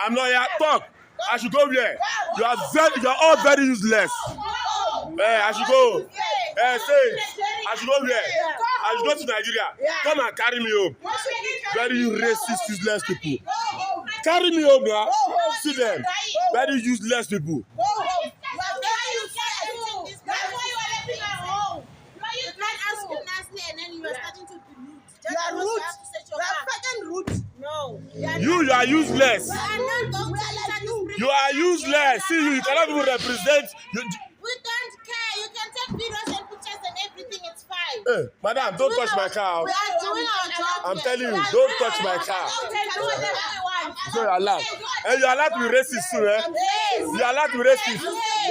I'm not here. Talk. I should go where? You are all very useless. I should go. Say, I should go where? I should go to Nigeria. Come and carry me home. Very racist, useless people. Carry me home now. See them. Very useless people. You are useless. You are useless. See, you cannot even represent. We don't care. You can take videos and pictures and everything. It's fine. Hey, madam, don't touch my car. We are doing our job. I'm telling you, don't touch my car. So you're allowed. And you're allowed to be racist too, eh? You're allowed to be racist.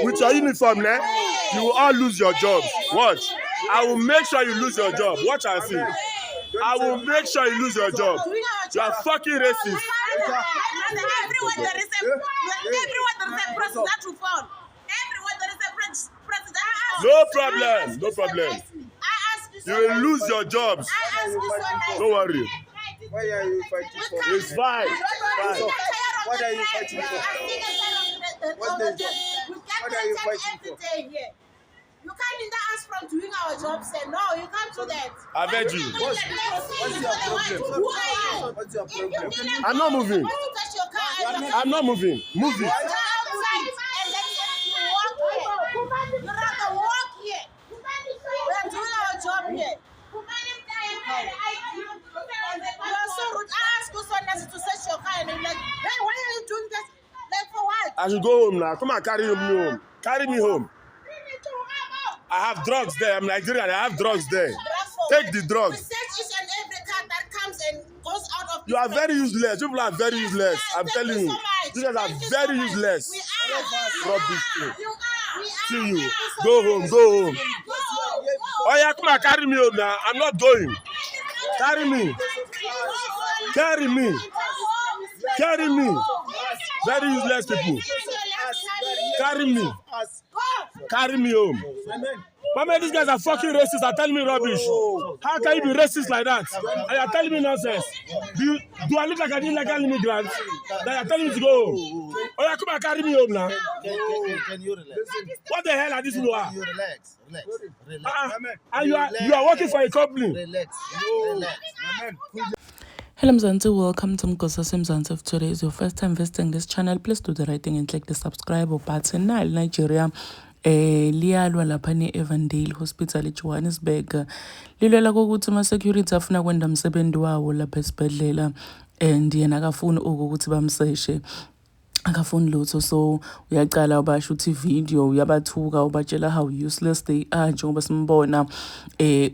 With your uniform, eh? You will all lose your jobs. Watch. I will make sure you lose your job. Watch and see. I will make sure you lose your job. You are fucking racist. Everywhere there is a president to fall. Everywhere there is a president. No problem. No problem. You will lose your jobs. Don't worry. Why are you fighting for? It's fine. What are you fighting for? What are you fighting for? You can't hinder us from doing our jobs. No, you can't do that. I beg you. What's your problem? Who are you? What's your problem? I'm not moving. I'm not moving. Move it. Outside and then you walk here. You rather walk here. We are doing our job here. You are so rude. I ask you so nice to search your car and you're like, hey, why are you doing this? Like for what? I should go home now. Come and carry me home. Carry me home. I have drugs there. I'm Nigerian. I have drugs there. Take the drugs. We search each and every car that comes and goes out of. You are very useless. People are very useless. I'm telling you. You guys are very useless. We are. Rubbish. See you. Go Go home. Go home. Oh yeah, come and carry me home now. I'm not going. Carry me. Carry me. Carry me. Very useless people. Carry me. Carry me home. Mama, these guys are fucking racist. Are telling me rubbish. How can you be racist like that? And you're telling me nonsense. Do I look like an illegal immigrant? That you're telling me to go home? Oh yeah, come and carry me home now. Can you relax? What the hell are these people? You relax. And you are working for a company. Relax. Hello Mzansi, welcome to Mkosasi Mzansi. If today is your first time visiting this channel, please do the right thing and click the subscribe button. Now Nigeria liyalwa lapha ne-Evandale Hospital eJohannesburg. Lilwela kokuthi ama-security afuna kwenda umsebenzi wawo lapha esibhedlela and yena akafuni ukuthi bamseshe. Akafuni lutho, so uyaqala ubasho uthi video uyabathuka ubatshela how useless they are njengoba simbona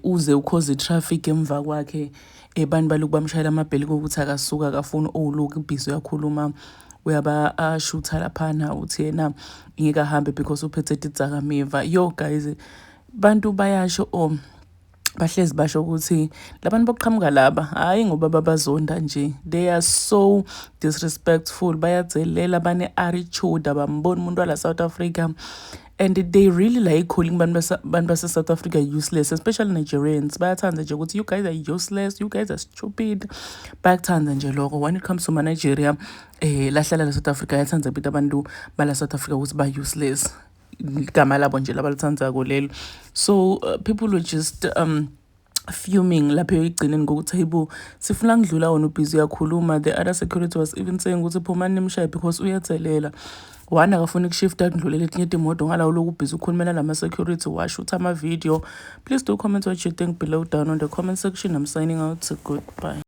uze ukhoze traffic emva kwakhe abantu baloko bamshayela amabheli kokuthi akasuka akafuni oluku ibhizo yakhuluma uyaba ashutha laphana uthi yena ingeke ahambe because uphethe idzakamiva. Yo guys, bantu bayasho bahlezi basho ukuthi labantu bokuqhamuka laba hayi ngoba babazonda nje, they are so disrespectful, bayazelela bane attitude abambona umuntu wala South Africa, and they really like calling bantu base South Africa useless, especially Nigerians. Bayathanda nje ukuthi you guys are useless, you guys are stupid. Bayathanda nje lokho. When it comes to Nigeria lahlala la South Africa yathanda bit abantu bala South Africa ukuthi ba useless. Igama labo nje labalithandzako lelo. So people were just fuming lapho egcineni ngokuthi hayibo sifuna ngidlula wona ubhizi yakhuluma. The other security was even saying ukuthi phumani nimshaye because uyathelela. Wana akafuna ukushifta kudlulela etinye imoto ngalawo lokhu ubhizi ukhulumela nama security washutha ama video. Please do comment what you think below down on the comment section. I'm signing out. Goodbye.